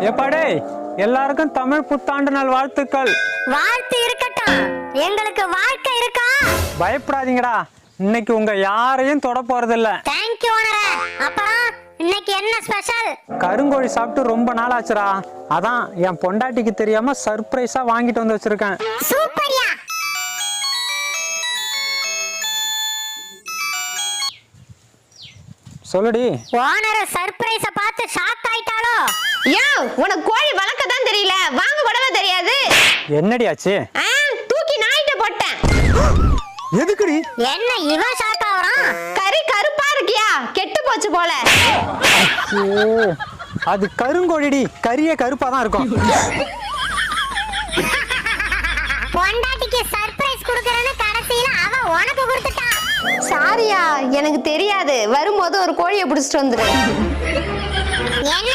ஏப்பாடே, எல்லாருக்கும் தமிழ் புத்தாண்டு நாள் வாழ்த்துக்கள். வாழ்த்து இருக்கட்டும், எங்களுக்கு வாழ்க்கை இருக்கா? பயப்படாதீங்கடா, இன்னைக்கு உங்க யாரையும் தொட போறது இல்ல. தேங்க் யூ ஓனரே. அப்புறம் இன்னைக்கு என்ன ஸ்பெஷல்? கருங்கோழி சாப்பிட்டு ரொம்ப நாள் ஆச்சுடா. அதான் என் பொண்டாட்டிக்கு தெரியாம சர்ப்ரைஸா வாங்கிட்டு வந்து வச்சிருக்கேன். சூப்பர்யா. சொல்லுடி. ஓனர் சர்ப்ரைஸ பார்த்து ஷாக் ஆயிட்டாளோ? யோ, உனக்கு கோழி வளர்க்க தான் தெரியல, வாங்க கூடவே தெரியாது. என்னடி ஆச்சு? தூக்கி நாயிட்ட போட்டேன். எதுக்குடி? என்ன இவன் ஷாக் ஆவறான்? கறி கருப்பா இருக்கியா, கெட்டு போச்சு போல. ஓ, அது கருங்கோழிடி, கறியே கருப்பா தான் இருக்கும். பொண்டாட்டிக்கு சர்ப்ரைஸ் கொடுக்கறேன்னு கடைசியில அவ உனக்கு கொடுத்துட்டான். சாரியா, எனக்கு தெரியாது. வரும்போது ஒரு கோழியை பிடிச்சிட்டு வந்துரு. என்ன